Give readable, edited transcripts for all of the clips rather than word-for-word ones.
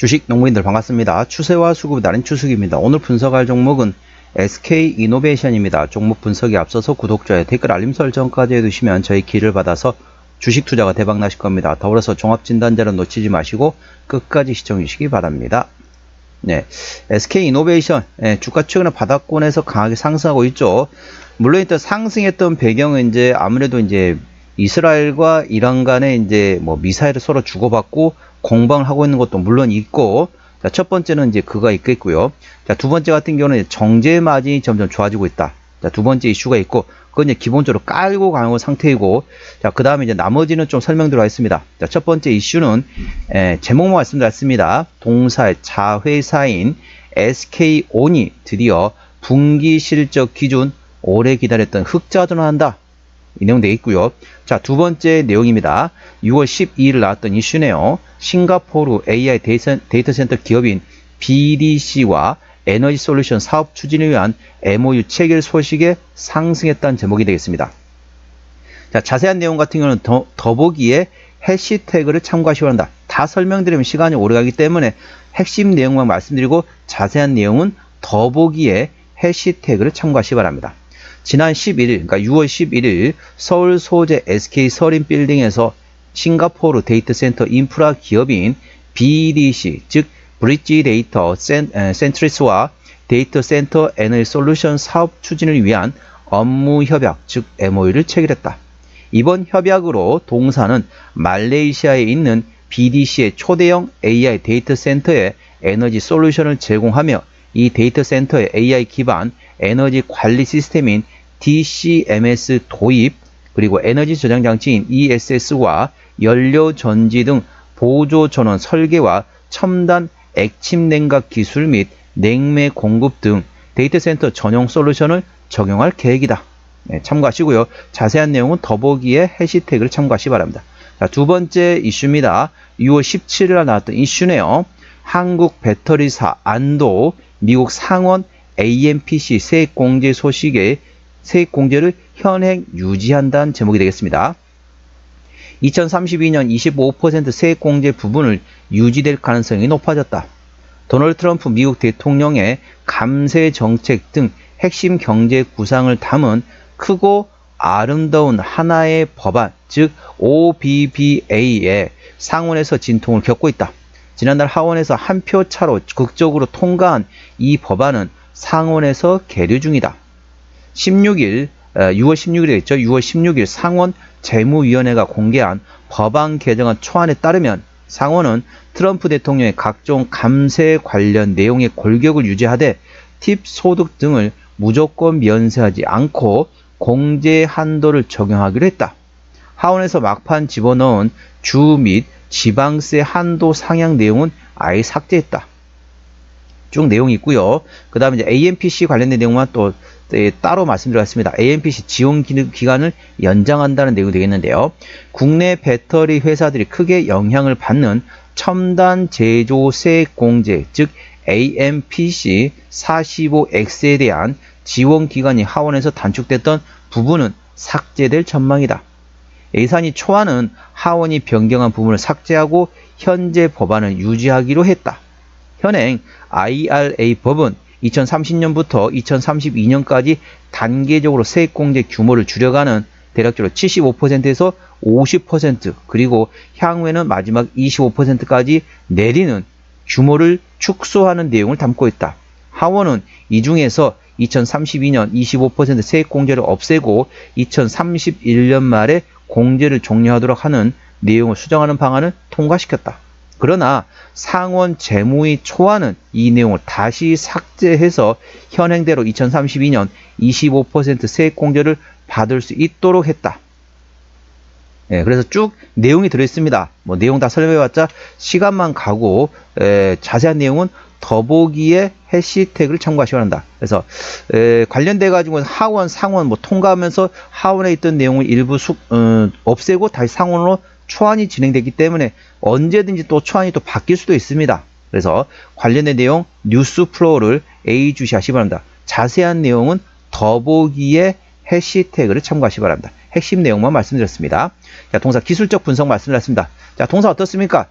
주식 농부인들 반갑습니다. 추세와 수급이 다른 추석입니다. 오늘 분석할 종목은 SK이노베이션입니다. 종목 분석에 앞서서 구독자의 댓글 알림 설정까지 해두시면 저희 길을 받아서 주식 투자가 대박 나실 겁니다. 더불어서 종합진단자를 놓치지 마시고 끝까지 시청해 주시기 바랍니다. 네, SK이노베이션 주가 최근에 바닥권에서 강하게 상승하고 있죠. 물론 일단 상승했던 배경은 이제 아무래도 이제 이스라엘과 이란 간에 이제 뭐 미사일을 서로 주고받고 공방을 하고 있는 것도 물론 있고, 자, 첫 번째는 이제 그가 있겠고요. 자, 두 번째 같은 경우는 정제 마진이 점점 좋아지고 있다. 자, 두 번째 이슈가 있고, 그건 이제 기본적으로 깔고 가는 상태이고, 자, 그 다음에 이제 나머지는 좀 설명 들어가 있습니다. 자, 첫 번째 이슈는, 제목만 말씀드렸습니다. 동사의 자회사인 SK온이 드디어 분기 실적 기준 오래 기다렸던 흑자 전환한다. 이 내용 되어 있고요. 자, 두 번째 내용입니다. 6월 12일 나왔던 이슈네요. 싱가포르 AI 데이터 센터 기업인 BDC와 에너지 솔루션 사업 추진을 위한 MOU 체결 소식에 상승했다는 제목이 되겠습니다. 자, 자세한 내용 같은 경우는 더보기에 해시태그를 참고하시기 바랍니다. 다 설명드리면 시간이 오래 가기 때문에 핵심 내용만 말씀드리고 자세한 내용은 더보기에 해시태그를 참고하시기 바랍니다. 지난 11일, 그러니까 6월 11일 서울 소재 SK 서린 빌딩에서 싱가포르 데이터 센터 인프라 기업인 BDC, 즉 브릿지 데이터 센트리스와 데이터 센터 에너지 솔루션 사업 추진을 위한 업무 협약, 즉 MOU를 체결했다. 이번 협약으로 동사는 말레이시아에 있는 BDC의 초대형 AI 데이터 센터에 에너지 솔루션을 제공하며 이 데이터 센터의 AI 기반 에너지 관리 시스템인 DCMS 도입, 그리고 에너지 저장 장치인 ESS와 연료 전지 등 보조 전원 설계와 첨단 액침 냉각 기술 및 냉매 공급 등 데이터 센터 전용 솔루션을 적용할 계획이다. 네, 참고하시고요. 자세한 내용은 더보기에 해시태그를 참고하시기 바랍니다. 자, 두 번째 이슈입니다. 6월 17일 날 나왔던 이슈네요. 한국 배터리사 안도 미국 상원 AMPC 세액공제 소식에 세액공제를 현행 유지한다는 제목이 되겠습니다. 2032년 25% 세액공제 부분을 유지될 가능성이 높아졌다. 도널드 트럼프 미국 대통령의 감세 정책 등 핵심 경제 구상을 담은 크고 아름다운 하나의 법안, 즉 OBBA의 상원에서 진통을 겪고 있다. 지난달 하원에서 한 표 차로 극적으로 통과한 이 법안은 상원에서 계류 중이다. 6월 16일에 있죠. 6월 16일 상원 재무위원회가 공개한 법안 개정안 초안에 따르면 상원은 트럼프 대통령의 각종 감세 관련 내용의 골격을 유지하되 팁 소득 등을 무조건 면세하지 않고 공제 한도를 적용하기로 했다. 하원에서 막판 집어넣은 주 및 지방세 한도 상향 내용은 아예 삭제했다. 쭉 내용이 있고요. 그 다음에 이제 AMPC 관련된 내용만 또 따로 말씀드렸습니다. AMPC 지원 기간을 연장한다는 내용이 되겠는데요. 국내 배터리 회사들이 크게 영향을 받는 첨단 제조 세액 공제, 즉 AMPC 45X에 대한 지원 기간이 하원에서 단축됐던 부분은 삭제될 전망이다. 예산이 초안은 하원이 변경한 부분을 삭제하고 현재 법안을 유지하기로 했다. 현행 IRA 법은 2030년부터 2032년까지 단계적으로 세액공제 규모를 줄여가는 대략적으로 75%에서 50% 그리고 향후에는 마지막 25%까지 내리는 규모를 축소하는 내용을 담고 있다. 하원은 이 중에서 2032년 25% 세액공제를 없애고 2031년 말에 공제를 종료하도록 하는 내용을 수정하는 방안을 통과시켰다. 그러나 상원 재무위 초안은 이 내용을 다시 삭제해서 현행대로 2032년 25% 세액공제를 받을 수 있도록 했다. 예, 그래서 쭉 내용이 들어있습니다. 뭐 내용 다 설명해봤자 시간만 가고 자세한 내용은 더보기에 해시태그를 참고하시기 바랍니다. 그래서 관련돼 가지고 하원, 상원 뭐 통과하면서 하원에 있던 내용을 일부 없애고 다시 상원으로 초안이 진행되기 때문에 언제든지 또 초안이 또 바뀔 수도 있습니다. 그래서 관련된 내용 뉴스 플로우를 예의주시하시기 바랍니다. 자세한 내용은 더보기에 해시태그를 참고하시기 바랍니다. 핵심 내용만 말씀드렸습니다. 자, 동사 기술적 분석 말씀드렸습니다. 자, 동사 어떻습니까?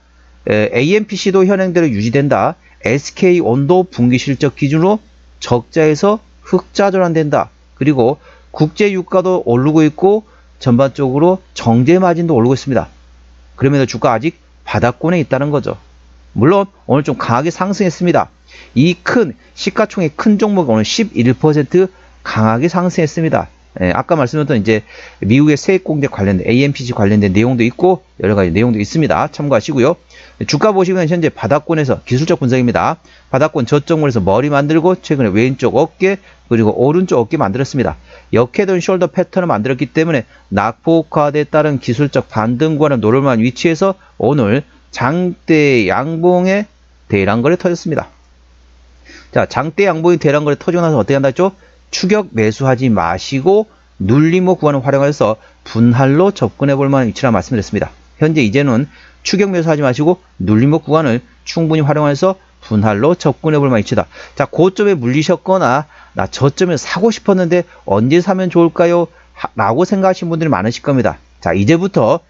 AMPC도 현행대로 유지된다. SK온도 분기 실적 기준으로 적자에서 흑자 전환된다. 그리고 국제 유가도 오르고 있고 전반적으로 정제 마진도 오르고 있습니다. 그러면서 주가 아직 바닥권에 있다는 거죠. 물론 오늘 좀 강하게 상승했습니다. 이 큰 시가총액 큰 종목 오늘 11% 강하게 상승했습니다. 아까 말씀드렸던 이제 미국의 세액공제 관련된 AMPC 관련된 내용도 있고 여러 가지 내용도 있습니다. 참고하시고요. 주가 보시면 현재 바닥권에서 기술적 분석입니다. 바닥권 저점에서 머리 만들고 최근에 왼쪽 어깨 그리고 오른쪽 어깨 만들었습니다. 역헤드앤 숄더 패턴을 만들었기 때문에 낙폭화에 따른 기술적 반등과는 노름한 위치에서 오늘 장대 양봉의 대량거래 터졌습니다. 자, 장대 양봉이 대량거래 터지고 나서 어떻게 한다 했죠? 추격 매수하지 마시고 눌림목 구간을 활용해서 분할로 접근해 볼 만한 위치라 말씀드렸습니다. 현재 이제는 추격 매수하지 마시고 눌림목 구간을 충분히 활용해서 분할로 접근해 볼 만한 위치다. 자, 고점에 물리셨거나 나 저점에 사고 싶었는데 언제 사면 좋을까요? 라고 생각하시는 분들이 많으실 겁니다. 자, 이제부터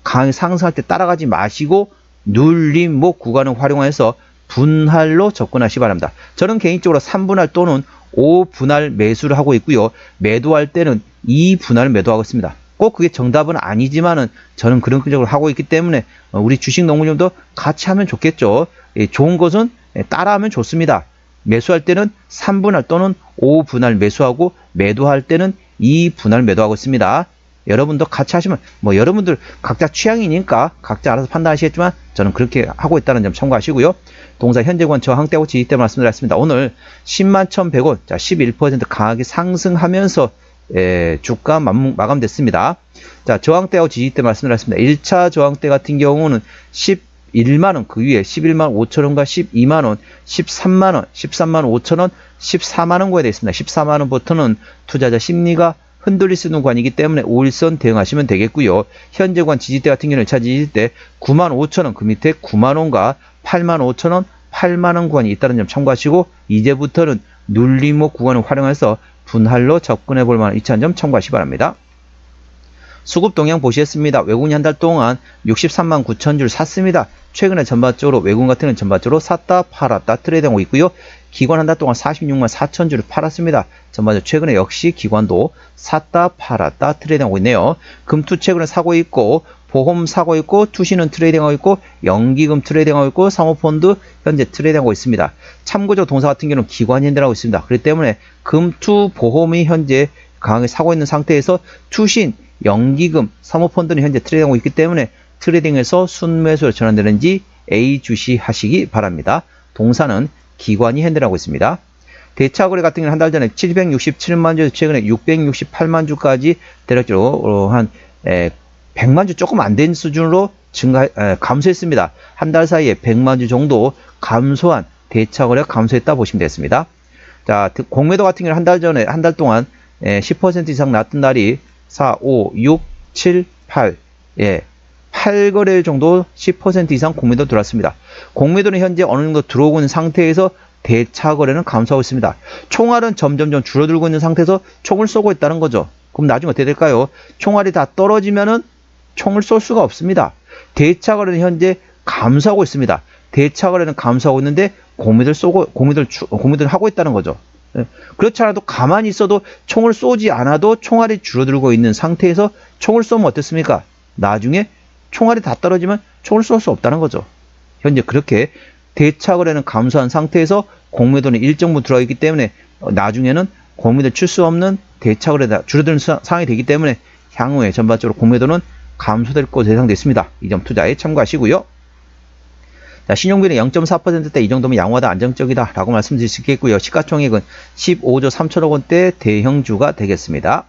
강하게 상승할 때 따라가지 마시고 눌림목 구간을 활용해서 분할로 접근하시기 바랍니다. 저는 개인적으로 3분할 또는 5분할 매수를 하고 있고요. 매도할 때는 2분할 매도하고 있습니다. 꼭 그게 정답은 아니지만은 저는 그런 쪽으로 하고 있기 때문에 우리 주식 농구님도 같이 하면 좋겠죠. 좋은 것은 따라하면 좋습니다. 매수할 때는 3분할 또는 5분할 매수하고 매도할 때는 2분할 매도하고 있습니다. 여러분도 같이 하시면 여러분들 각자 취향이니까 각자 알아서 판단하시겠지만 저는 그렇게 하고 있다는 점 참고하시고요. 동사 현재권 저항대하고 지지대 말씀드렸습니다. 오늘 101,100원, 자 11% 강하게 상승하면서 주가 마감됐습니다. 자, 저항대하고 지지대 말씀드렸습니다. 1차 저항대 같은 경우는 11만원 그 위에 11만 5천원과 12만원, 13만원, 13만 5천원, 14만원 구에 되어 있습니다. 14만원부터는 투자자 심리가 흔들릴 수 있는 구간이기 때문에 5일선 대응하시면 되겠고요. 현재 구간 지지대 같은 경우는 1차 지지대 9만 5천원 그 밑에 9만원과 8만 5천원, 8만원 구간이 있다는 점 참고하시고 이제부터는 눌림목 구간을 활용해서 분할로 접근해 볼 만한 위치한 점 참고하시기 바랍니다. 수급 동향 보시겠습니다. 외국인이 한 달 동안 63만 9천 줄 샀습니다. 최근에 전반적으로 외국인 같은 경우는 전반적으로 샀다 팔았다 트레이드하고 있고요. 기관 한 달 동안 46만 4천 줄을 팔았습니다. 전반적으로 최근에 역시 기관도 샀다 팔았다 트레이드하고 있네요. 금투 최근에 사고 있고 보험 사고 있고 투시는 트레이딩하고 있고 연기금 트레이딩하고 있고 사모펀드 현재 트레이딩하고 있습니다. 참고적 동사 같은 경우는 기관이 핸들하고 있습니다. 그렇기 때문에 금투 보험이 현재 강하게 사고 있는 상태에서 투신 연기금 사모펀드는 현재 트레이딩하고 있기 때문에 트레이딩에서 순매수로 전환되는지 A주시 하시기 바랍니다. 동사는 기관이 핸들하고 있습니다. 대차거래 같은 경우는 한 달 전에 767만 주에서 최근에 668만 주까지 대략적으로 한 100만 주 조금 안 된 수준으로 감소했습니다. 한 달 사이에 100만 주 정도 감소한 대차거래가 감소했다 보시면 되겠습니다. 자, 공매도 같은 경우는 한 달 동안 10% 이상 났던 날이 4, 5, 6, 7, 8, 8거래 정도 10% 이상 공매도 들어왔습니다. 공매도는 현재 어느 정도 들어오고 있는 상태에서 대차 거래는 감소하고 있습니다. 총알은 점점 줄어들고 있는 상태에서 총을 쏘고 있다는 거죠. 그럼 나중에 어떻게 될까요? 총알이 다 떨어지면은 총을 쏠 수가 없습니다. 대차 거래는 현재 감소하고 있습니다. 대차 거래는 감소하고 있는데 공매도를 하고 있다는 거죠. 그렇지 않아도 가만히 있어도 총을 쏘지 않아도 총알이 줄어들고 있는 상태에서 총을 쏘면 어떻습니까? 나중에 총알이 다 떨어지면 총을 쏠 수 없다는 거죠. 현재 그렇게 대차 거래는 감소한 상태에서 공매도는 일정 부분 들어있기 때문에 나중에는 공매도 칠 수 없는 대차 거래가 줄어드는 상황이 되기 때문에 향후에 전반적으로 공매도는 감소될 것으로 예상됐습니다. 이 점 투자에 참고하시고요. 자, 신용비는 0.4%대 이 정도면 양호하다 안정적이다 라고 말씀드릴 수 있겠고요. 시가총액은 15조 3천억 원대 대형주가 되겠습니다.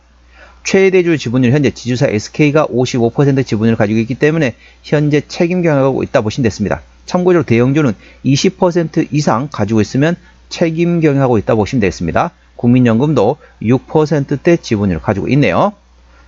최대주 지분율 현재 지주사 SK가 55% 지분율을 가지고 있기 때문에 현재 책임 경영하고 있다 보시면 됐습니다. 참고적으로 대형주는 20% 이상 가지고 있으면 책임 경영하고 있다 보시면 되겠습니다. 국민연금도 6%대 지분율을 가지고 있네요.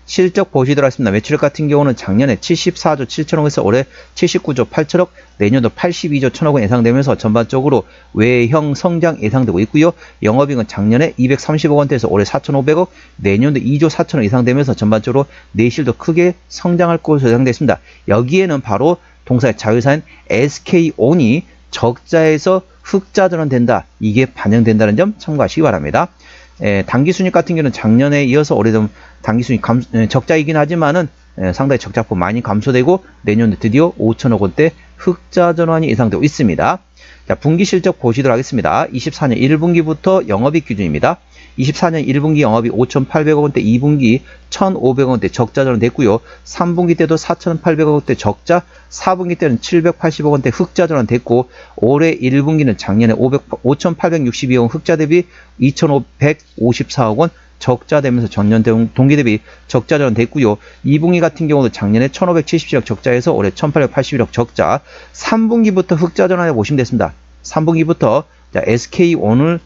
실적 보시도록 하겠습니다. 매출액 같은 경우는 작년에 74조 7천억에서 올해 79조 8천억, 내년도 82조 1천억 원 예상되면서 전반적으로 외형 성장 예상되고 있고요. 영업이익은 작년에 230억 원대에서 올해 4,500억, 내년도 2조 4천억 예상되면서 전반적으로 내실도 크게 성장할 것으로 예상되어 있습니다. 여기에는 바로 동사의 자회사인 SK온이 적자에서 흑자 전환된다. 이게 반영된다는 점 참고하시기 바랍니다. 당기순이익 같은 경우는 작년에 이어서 올해도 당기순이익 적자이긴 하지만은 상당히 적자폭 많이 감소되고 내년도 드디어 5천억 원대 흑자 전환이 예상되고 있습니다. 자, 분기 실적 보시도록 하겠습니다. 24년 1분기부터 영업이익 기준입니다. 24년 1분기 영업이 5,800억 원대, 2분기 1,500억 원대 적자 전환됐고요. 3분기 때도 4,800억 원대 적자, 4분기 때는 780억 원대 흑자 전환됐고, 올해 1분기는 작년에 5,862억 원 흑자 대비 2,554억 원 적자 되면서 전년 동기 대비 적자 전환됐고요. 2분기 같은 경우도 작년에 1,577억 적자에서 올해 1,881억 적자, 3분기부터 흑자 전환해 보시면 됐습니다. 3분기부터 SK온을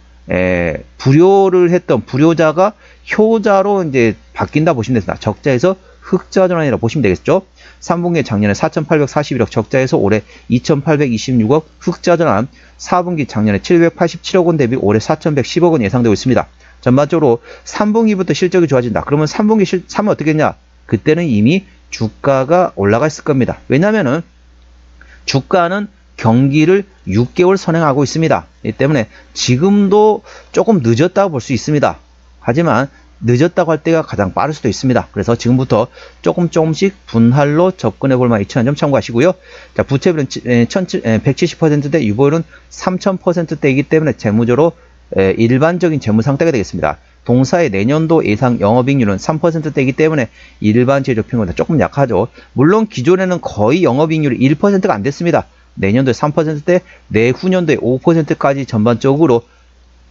불효를 했던 불효자가 효자로 이제 바뀐다 보시면 됩니다. 적자에서 흑자 전환이라 보시면 되겠죠. 3분기에 작년에 4,841억 적자에서 올해 2,826억 흑자 전환, 4분기 작년에 787억 원 대비 올해 4,110억 원 예상되고 있습니다. 전반적으로 3분기부터 실적이 좋아진다. 그러면 3분기 3은 어떻게 했냐? 그때는 이미 주가가 올라가 있을 겁니다. 왜냐면은 주가는 경기를 6개월 선행하고 있습니다. 이 때문에 지금도 조금 늦었다고 볼 수 있습니다. 하지만 늦었다고 할 때가 가장 빠를 수도 있습니다. 그래서 지금부터 조금씩 분할로 접근해 볼 만한 2,000원 점 참고하시고요. 자, 부채비율은 170%대, 유보율은 3,000%대이기 때문에 재무적으로 일반적인 재무 상태가 되겠습니다. 동사의 내년도 예상 영업이익률은 3%대이기 때문에 일반 제조평균보다 조금 약하죠. 물론 기존에는 거의 영업이익률이 1%가 안 됐습니다. 내년도에 3%대, 내후년도에 5%까지 전반적으로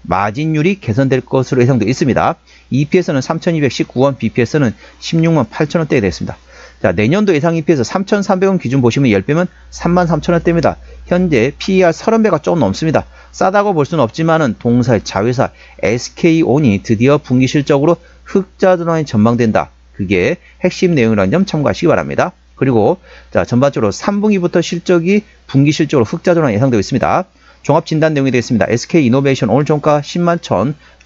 마진율이 개선될 것으로 예상되어 있습니다. EPS는 3,219원, BPS는 16만 8천원대에 됐습니다. 자, 내년도 예상 EPS 3,300원 기준 보시면 10배면 33,000원대입니다. 현재 PER 30배가 조금 넘습니다. 싸다고 볼 수는 없지만은 동사의 자회사 SK온이 드디어 분기 실적으로 흑자 전환이 전망된다. 그게 핵심 내용이라는 점 참고하시기 바랍니다. 그리고 자, 전반적으로 3분기부터 실적이 분기 실적으로 흑자 전환이 예상되고 있습니다. 종합 진단 내용이 되겠습니다. SK이노베이션 오늘 종가 10만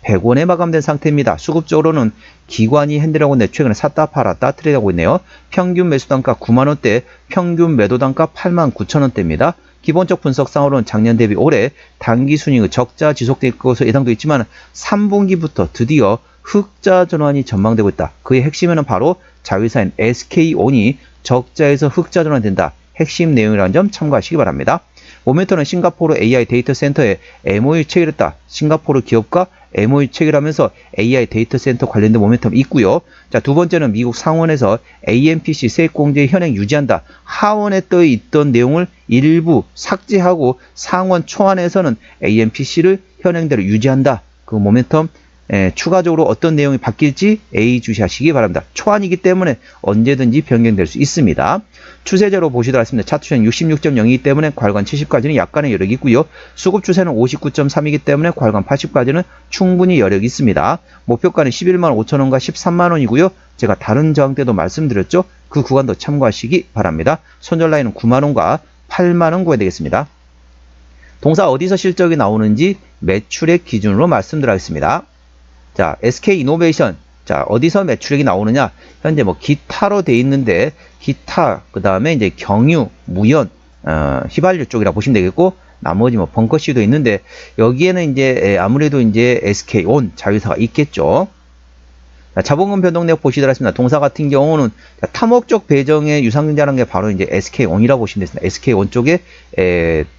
1,100원에 마감된 상태입니다. 수급적으로는 기관이 핸들하고 있는데 최근에 샀다 팔았다 트레이드하고 있네요. 평균 매수 단가 9만원대, 평균 매도 단가 8만 9천원대입니다. 기본적 분석상으로는 작년 대비 올해 당기순이익의 적자 지속될 것으로 예상되어 있지만 3분기부터 드디어 흑자 전환이 전망되고 있다. 그의 핵심에는 바로 자회사인 SK온이 적자에서 흑자 전환된다. 핵심 내용이라는 점 참고하시기 바랍니다. 모멘텀은 싱가포르 AI 데이터 센터에 MOU 체결했다. 싱가포르 기업과 MOU 체결하면서 AI 데이터 센터 관련된 모멘텀이 있고요. 자, 두 번째는 미국 상원에서 AMPC 세액공제 현행 유지한다. 하원에 떠 있던 내용을 일부 삭제하고 상원 초안에서는 AMPC를 현행대로 유지한다. 그 모멘텀 추가적으로 어떤 내용이 바뀔지 예의주시하시기 바랍니다. 초안이기 때문에 언제든지 변경될 수 있습니다. 추세제로 보시도록 하겠습니다. 차트추세는 66.0이기 때문에 괄관 70까지는 약간의 여력이 있고요. 수급 추세는 59.3이기 때문에 괄관 80까지는 충분히 여력이 있습니다. 목표가는 11만 5천원과 13만 원이고요. 제가 다른 저항 때도 말씀드렸죠. 그 구간도 참고하시기 바랍니다. 손절 라인은 9만 원과 8만 원 구해야 되겠습니다. 동사 어디서 실적이 나오는지 매출액 기준으로 말씀드리겠습니다. 자, SK이노베이션. 자, 어디서 매출액이 나오느냐? 현재 뭐 기타로 돼 있는데 기타, 그다음에 이제 경유, 무연, 휘발유 쪽이라 보시면 되겠고, 나머지 뭐 벙커시도 있는데 여기에는 이제 아무래도 이제 SK온 자회사가 있겠죠. 자, 자본금 변동 내역 보시도록 하겠습니다. 동사 같은 경우는 탐욕적 배정의 유상증자라는 게 바로 이제 SK온이라고 보시면 되겠습니다. SK온 쪽에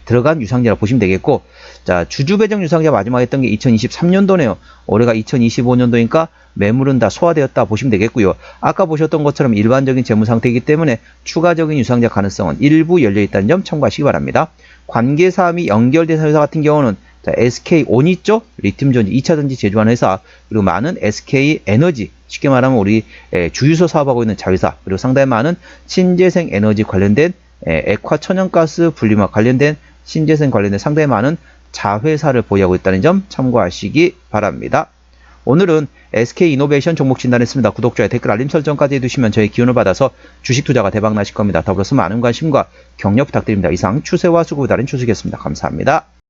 들어간 유상증자라고 보시면 되겠고, 자, 주주 배정 유상증자 마지막에 했던 게 2023년도네요. 올해가 2025년도니까 매물은 다 소화되었다 보시면 되겠고요. 아까 보셨던 것처럼 일반적인 재무 상태이기 때문에 추가적인 유상증자 가능성은 일부 열려 있다는 점 참고하시기 바랍니다. 관계사항이 연결된 회사 같은 경우는 자, SK온 있죠? 리튬 전지, 2차 전지 제조하는 회사, 그리고 많은 SK에너지, 쉽게 말하면 우리 주유소 사업하고 있는 자회사, 그리고 상당히 많은 신재생 에너지 관련된 액화 천연가스 분리막 관련된 신재생 관련된 상당히 많은 자회사를 보유하고 있다는 점 참고하시기 바랍니다. 오늘은 SK이노베이션 종목 진단했습니다. 구독자의 댓글 알림 설정까지 해두시면 저희 기운을 받아서 주식 투자가 대박 나실 겁니다. 더불어서 많은 관심과 격려 부탁드립니다. 이상 추세와 수급에 따른 추석이었습니다. 감사합니다.